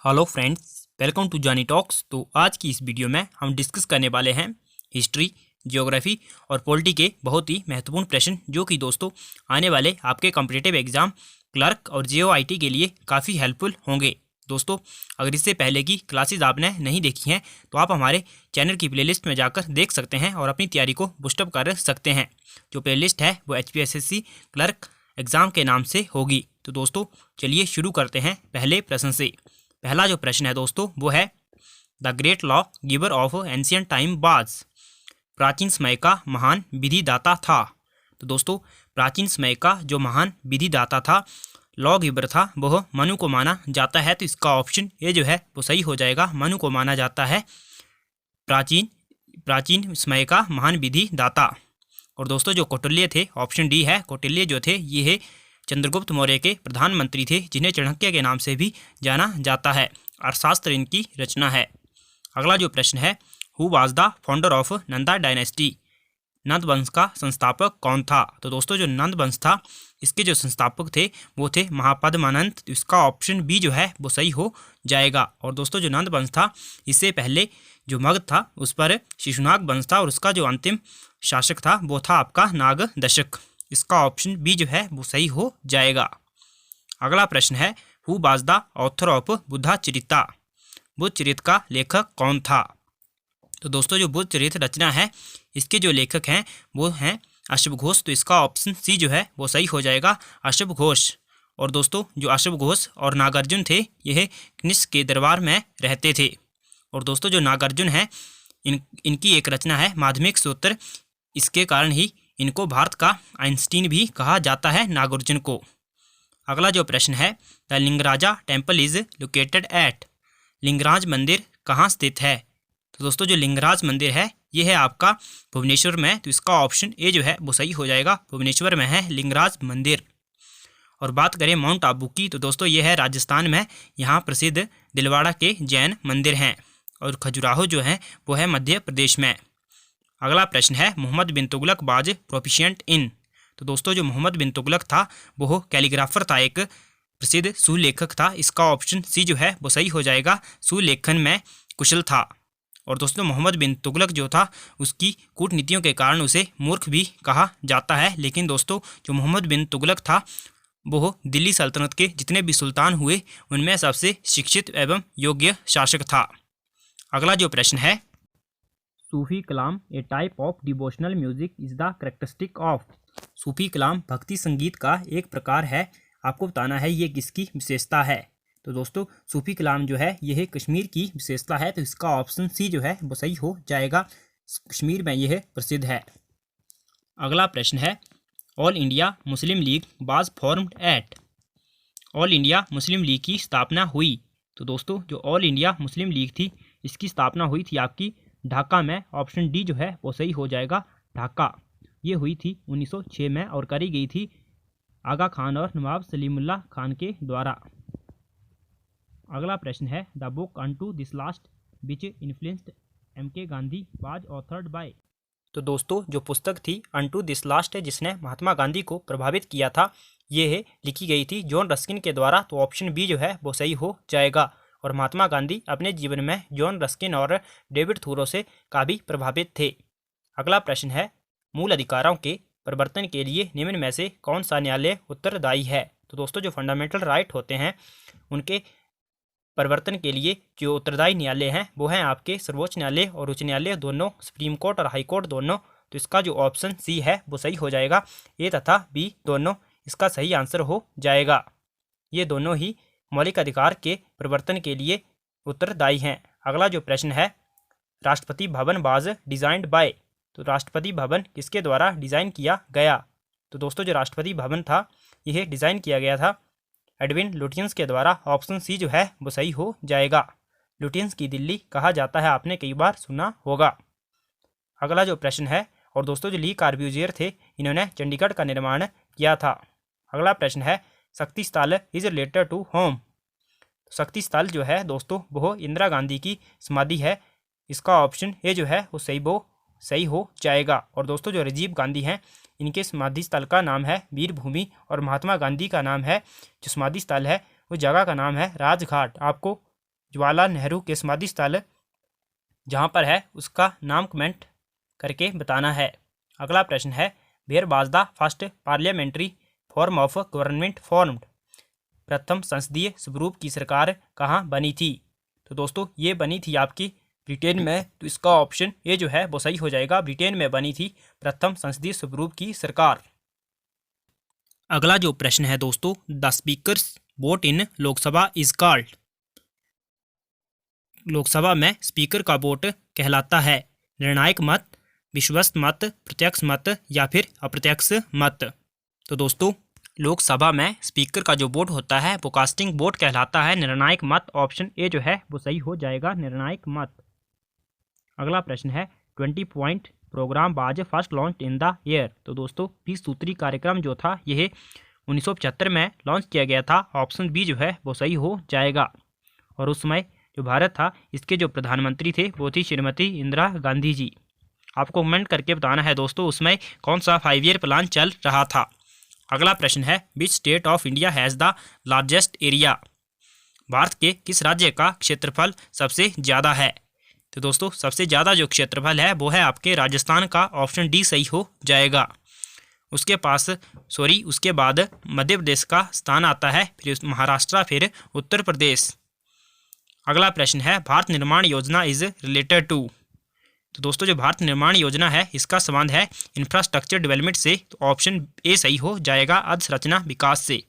Hello friends, welcome to जानी talks. तो आज की इस वीडियो में हम डिस्कस करने वाले हैं हिस्ट्री, ज्योग्राफी और पॉलिटी के बहुत ही महत्वपूर्ण प्रश्न, जो कि दोस्तों आने वाले आपके कॉम्पिटिटिव एग्जाम क्लर्क और जेओआईटी के लिए काफ़ी हेल्पफुल होंगे। दोस्तों, अगर इससे पहले की क्लासेस आपने नहीं देखी हैं तो आप हमारे चैनल की प्लेलिस्ट में जाकर देख सकते हैं और अपनी तैयारी को बूस्टअप कर सकते हैं। जो प्लेलिस्ट है वो HPSSC क्लर्क एग्ज़ाम के नाम से होगी। तो दोस्तों चलिए शुरू करते हैं पहले प्रश्न से। पहला जो प्रश्न है दोस्तों वो है the great law giver of ancient time was. प्राचीन समय का महान विधिदाता था। तो दोस्तों प्राचीन समय का जो महान विधिदाता था, लॉ गिवर था, वह मनु को माना जाता है। तो इसका ऑप्शन ए जो है वो सही हो जाएगा। मनु को माना जाता है प्राचीन समय का महान विधिदाता। और दोस्तों जो कौटिल्य थे, ऑप्शन डी है, कौटिल्य जो थे ये है चंद्रगुप्त मौर्य के प्रधानमंत्री थे, जिन्हें चाणक्य के नाम से भी जाना जाता है। अर्थशास्त्र इनकी रचना है। अगला जो प्रश्न है, who was the founder of Nanda dynasty. Nand वंश का संस्थापक कौन था। तो दोस्तों जो नंद वंश था, इसके जो संस्थापक थे वो थे महापद्मानंद। तो इसका ऑप्शन बी जो है वो सही हो जाएगा। और दोस्तों जो नंद वंश था, इससे पहले जो मगध था उस पर शिशुनाग वंश था, और उसका जो अंतिम शासक था वो था आपका नाग दशक। इसका ऑप्शन बी जो है वो सही हो जाएगा। अगला प्रश्न है, who was the author of Buddha Charita. Buddha Charita का लेखक कौन था। तो दोस्तों जो बुद्ध चरित रचना है, इसके जो लेखक हैं वो हैं अशुभ घोष। तो इसका ऑप्शन सी जो है वो सही हो जाएगा, अशुभ घोष। और दोस्तों जो अशुभ घोष और नागार्जुन थे, यह कनिष्क के दरबार में रहते थे। और दोस्तों जो नागार्जुन है, इनकी एक रचना है माध्यमिक सूत्र। इसके कारण ही इनको भारत का आइंस्टीन भी कहा जाता है, नागार्जुन को। अगला जो प्रश्न है, the Lingaraja temple is located at. Lingaraj मंदिर कहाँ स्थित है। तो दोस्तों जो लिंगराज मंदिर है ये है आपका भुवनेश्वर में। तो इसका ऑप्शन ए जो है वो सही हो जाएगा, भुवनेश्वर में है लिंगराज मंदिर। और बात करें माउंट आबू की, तो दोस्तों ये है राजस्थान में। यहाँ प्रसिद्ध दिलवाड़ा के जैन मंदिर हैं। और खजुराहो जो है वो है मध्य प्रदेश में। अगला प्रश्न है, मोहम्मद बिन तुगलक वाज प्रोफिशिएंट इन। तो दोस्तों जो मोहम्मद बिन तुगलक था वो कैलीग्राफर था, एक प्रसिद्ध सुलेखक था। इसका ऑप्शन सी जो है वो सही हो जाएगा, सुलेखन में कुशल था। और दोस्तों मोहम्मद बिन तुगलक जो था, उसकी कूटनीतियों के कारण उसे मूर्ख भी कहा जाता है। लेकिन दोस्तों जो मोहम्मद बिन तुगलक था वो दिल्ली सल्तनत के जितने भी सुल्तान हुए उनमें सबसे शिक्षित एवं योग्य शासक था। अगला जो प्रश्न है, Sufi Kalam a type of devotional music is the characteristic of. Sufi Kalam भक्ति संगीत का एक प्रकार है। आपको बताना है ये किसकी विशेषता है। तो दोस्तों सूफी कलाम जो है यह कश्मीर की विशेषता है। तो इसका ऑप्शन सी जो है वो सही हो जाएगा, कश्मीर में यह प्रसिद्ध है। अगला प्रश्न है, all India Muslim league was formed at. All India Muslim league की स्थापना हुई। तो दोस्तों जो ऑल इंडिया मुस्लिम लीग थी, इसकी स्थापना हुई थी आपकी ढाका में। ऑप्शन डी जो है वो सही हो जाएगा, ढाका। ये हुई थी 1906 में और करी गई थी आगा खान और नवाब सलीमुल्लाह खान के द्वारा। अगला प्रश्न है, the book unto this last which influenced MK Gandhi was authored bye. तो दोस्तों जो पुस्तक थी अनटू दिस लास्ट है, जिसने महात्मा गांधी को प्रभावित किया था, ये है लिखी गई थी जॉन रस्किन के द्वारा। तो ऑप्शन बी जो है वो सही हो जाएगा। और महात्मा गांधी अपने जीवन में जॉन रस्किन और डेविड थोरो से काफ़ी प्रभावित थे। अगला प्रश्न है, मूल अधिकारों के परिवर्तन के लिए निम्न में से कौन सा न्यायालय उत्तरदायी है। तो दोस्तों जो फंडामेंटल राइट होते हैं उनके परिवर्तन के लिए जो उत्तरदायी न्यायालय हैं वो हैं आपके सर्वोच्च न्यायालय और उच्च न्यायालय दोनों, सुप्रीम कोर्ट और हाई कोर्ट दोनों। तो इसका जो ऑप्शन सी है वो सही हो जाएगा, ए तथा बी दोनों इसका सही आंसर हो जाएगा। ये दोनों ही मौलिक अधिकार के परिवर्तन के लिए उत्तरदायी हैं। अगला जो प्रश्न है, Rashtrapati Bhavan was designed bye. तो राष्ट्रपति भवन किसके द्वारा डिज़ाइन किया गया। तो दोस्तों जो राष्ट्रपति भवन था यह डिज़ाइन किया गया था एडविन लुटियंस के द्वारा। ऑप्शन सी जो है वो सही हो जाएगा, लुटियंस की दिल्ली कहा जाता है, आपने कई बार सुना होगा। अगला जो प्रश्न है, और दोस्तों जो ली कार्ब्यूजियर थे, इन्होंने चंडीगढ़ का निर्माण किया था। अगला प्रश्न है, शक्ति स्थल इज रिलेटेड टू होम। शक्ति स्थल जो है दोस्तों वो इंदिरा गांधी की समाधि है। इसका ऑप्शन ए जो है वो सही हो जाएगा। और दोस्तों जो राजीव गांधी हैं, इनके समाधि स्थल का नाम है वीर भूमि। और महात्मा गांधी का नाम है जो समाधि स्थल है वो जगह का नाम है राजघाट। आपको जवाहरलाल नेहरू के समाधि स्थल जहाँ पर है उसका नाम कमेंट करके बताना है। अगला प्रश्न है, where was the first parliamentary form of government formed? प्रथम संसदीय स्वरूप की सरकार कहाँ बनी थी? तो दोस्तों ये बनी थी आपकी ब्रिटेन में, तो इसका ऑप्शन ए जो है वो सही हो जाएगा। ब्रिटेन में बनी थी प्रथम संसदीय स्वरूप की सरकार। अगला जो प्रश्न है दोस्तों, the speakers vote in Lok Sabha is called? Lok Sabha में स्पीकर का वोट कहलाता है निर्णायक मत, विश्वास मत, प्रत्यक्ष मत या फिर अप्रत्यक्ष मत? तो दोस्तों लोकसभा में स्पीकर का जो वोट होता है वो कास्टिंग वोट कहलाता है निर्णायक मत। ऑप्शन ए जो है वो सही हो जाएगा, निर्णायक मत। अगला प्रश्न है, 20 पॉइंट प्रोग्राम बाज first launch in the year? तो दोस्तों 20 सूत्री कार्यक्रम जो था यह 1975 में लॉन्च किया गया था। ऑप्शन बी जो है वो सही हो जाएगा। और उस समय जो भारत था इसके जो प्रधानमंत्री थे वो थी श्रीमती इंदिरा गांधी जी। आपको कमेंट करके बताना है दोस्तों उसमें कौन सा 5 ईयर प्लान चल रहा था। अगला प्रश्न है, which state of India has the largest area? Bharat के किस राज्य का क्षेत्रफल सबसे ज़्यादा है? तो दोस्तों सबसे ज़्यादा जो क्षेत्रफल है वो है आपके राजस्थान का। ऑप्शन डी सही हो जाएगा। उसके बाद मध्य प्रदेश का स्थान आता है, फिर महाराष्ट्र, फिर उत्तर प्रदेश। अगला प्रश्न है, भारत निर्माण योजना इज रिलेटेड टू? तो दोस्तों जो भारत निर्माण योजना है इसका संबंध है इंफ्रास्ट्रक्चर डेवलपमेंट से। तो ऑप्शन ए सही हो जाएगा, अधसंरचना विकास से।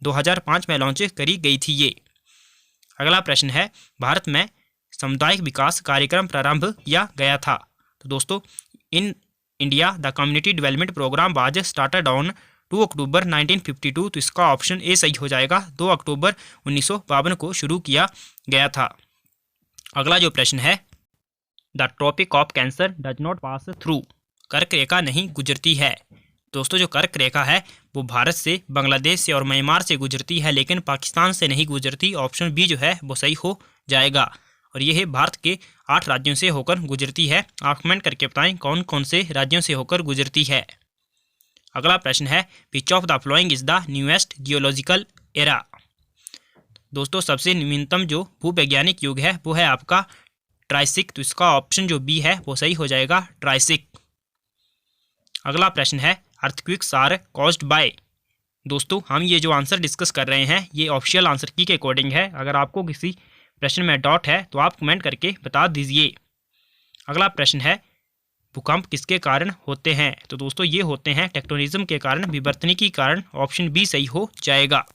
2005 में लॉन्च करी गई थी ये। अगला प्रश्न है, भारत में सामुदायिक विकास कार्यक्रम प्रारंभ किया गया था? तो दोस्तों in India the community development programme was started on 2 October 1952। तो इसका ऑप्शन ए सही हो जाएगा, 2 अक्टूबर 1952 को शुरू किया गया था। अगला जो प्रश्न है, the tropic of cancer does not pass through? कर्क रेखा नहीं गुजरती है। दोस्तों जो कर्क रेखा है वो भारत से, बांग्लादेश से और म्यांमार से गुजरती है, लेकिन पाकिस्तान से नहीं गुजरती। ऑप्शन बी जो है वो सही हो जाएगा। और यह भारत के 8 राज्यों से होकर गुजरती है। आप कमेंट करके बताएं कौन कौन से राज्यों से होकर गुजरती है। अगला प्रश्न है, which of the following is the newest geological era? दोस्तों सबसे नवीनतम जो भूवैज्ञानिक युग है वो है आपका ट्राइसिक। तो इसका ऑप्शन जो बी है वो सही हो जाएगा, ट्राइसिक। अगला प्रश्न है, अर्थक्वेक्स आर कॉज्ड बाय? दोस्तों हम ये जो आंसर डिस्कस कर रहे हैं ये ऑफिशियल आंसर की के अकॉर्डिंग है। अगर आपको किसी प्रश्न में डाउट है तो आप कमेंट करके बता दीजिए। अगला प्रश्न है, भूकंप किसके कारण होते हैं? तो दोस्तों ये होते हैं टेक्टोनिज्म के कारण, विवर्तनिकी के कारण। ऑप्शन बी सही हो जाएगा।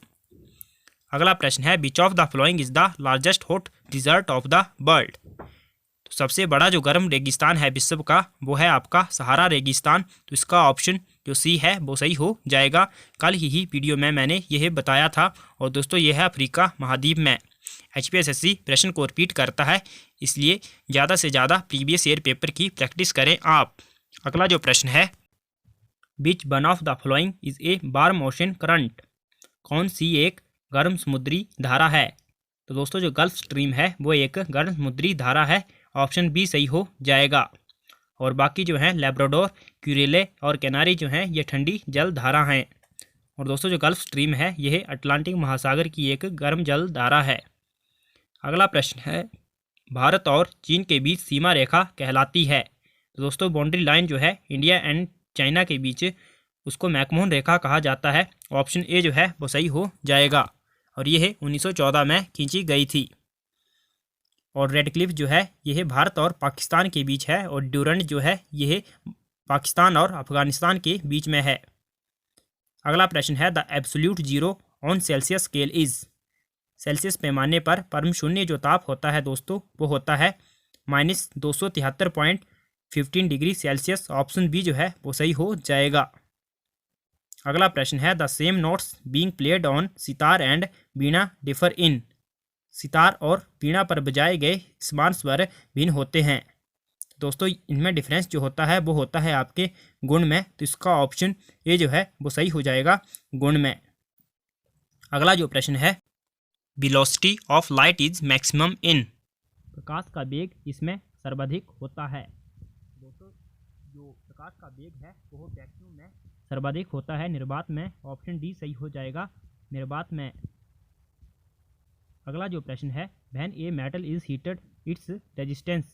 अगला प्रश्न है, which of the following is the largest hot desert of the world? तो सबसे बड़ा जो गर्म रेगिस्तान है विश्व का वो है आपका सहारा रेगिस्तान। तो इसका ऑप्शन जो सी है वो सही हो जाएगा। कल ही वीडियो में मैंने यह बताया था। और दोस्तों यह है अफ्रीका महाद्वीप में। HPSSC प्रश्न को रिपीट करता है, इसलिए ज़्यादा से ज़्यादा प्रीवियस ईयर पेपर की प्रैक्टिस करें आप। अगला जो प्रश्न है, which one of the following is a warm ocean current? कौन सी एक गर्म समुद्री धारा है? तो दोस्तों जो गल्फ स्ट्रीम है वो एक गर्म समुद्री धारा है। ऑप्शन बी सही हो जाएगा। और बाकी जो हैं लैब्राडोर, क्यूरेले और कैनारी जो हैं ये ठंडी जल धारा हैं। और दोस्तों जो गल्फ स्ट्रीम है यह अटलांटिक महासागर की एक गर्म जल धारा है। अगला प्रश्न है, भारत और चीन के बीच सीमा रेखा कहलाती है? तो दोस्तों बाउंड्री लाइन जो है इंडिया एंड चाइना के बीच उसको मैकमोहन रेखा कहा जाता है। ऑप्शन ए जो है वो सही हो जाएगा। और यह 1914 में खींची गई थी। और रेड क्लिफ जो है यह भारत और पाकिस्तान के बीच है। और ड्यूरंड जो है यह पाकिस्तान और अफगानिस्तान के बीच में है। अगला प्रश्न है, the absolute zero on Celsius scale is? Celsius पैमाने पर परम शून्य जो ताप होता है दोस्तों वो होता है -273.15 डिग्री सेल्सियस। ऑप्शन बी जो है वो सही हो जाएगा। अगला प्रश्न है, the same notes being played on sitar and Veena differ in? Sitar और वीणा पर बजाए गए समान स्वर भिन्न होते हैं। दोस्तों इनमें डिफरेंस जो होता है वो होता है आपके गुण में। तो इसका ऑप्शन ए जो है वो सही हो जाएगा, गुण में। अगला जो प्रश्न है, velocity of light is maximum in? प्रकाश का वेग इसमें सर्वाधिक होता है। दोस्तों जो प्रकाश का वेग है वो वैक्यूम में सर्वाधिक होता है, निर्वात में। ऑप्शन डी सही हो जाएगा, निर्वात में। अगला जो प्रश्न है, when a metal is heated its resistance,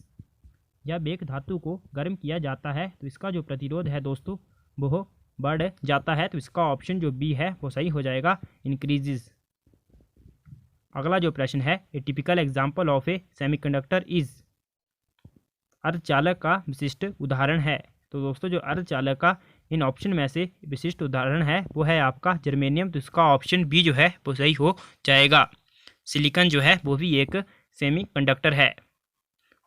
जब एक धातु को गर्म किया जाता है तो इसका जो प्रतिरोध है दोस्तों वो बढ़ जाता है। तो इसका ऑप्शन जो बी है वो सही हो जाएगा, इंक्रीजेज। अगला जो प्रश्न है, ए typical example of A semiconductor is, अर्धचालक का विशिष्ट उदाहरण है। तो दोस्तों जो अर्धचालक का इन ऑप्शन में से विशिष्ट उदाहरण है वो है आपका जर्मेनियम। तो इसका ऑप्शन बी जो है वो सही हो जाएगा। सिलिकॉन जो है वो भी एक सेमीकंडक्टर है।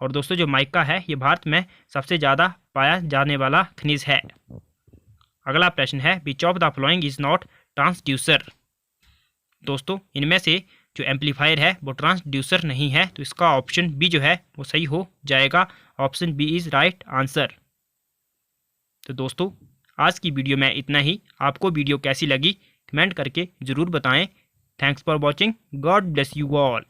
और दोस्तों जो माइका है ये भारत में सबसे ज़्यादा पाया जाने वाला खनिज है। अगला प्रश्न है, which of the following is not transducer. दोस्तों इनमें से जो एम्पलीफायर है वो ट्रांसड्यूसर नहीं है। तो इसका ऑप्शन बी जो है वो सही हो जाएगा। Option B is right answer. तो दोस्तों आज की वीडियो में इतना ही। आपको वीडियो कैसी लगी कमेंट करके ज़रूर बताएं। Thanks for watching. God bless you all.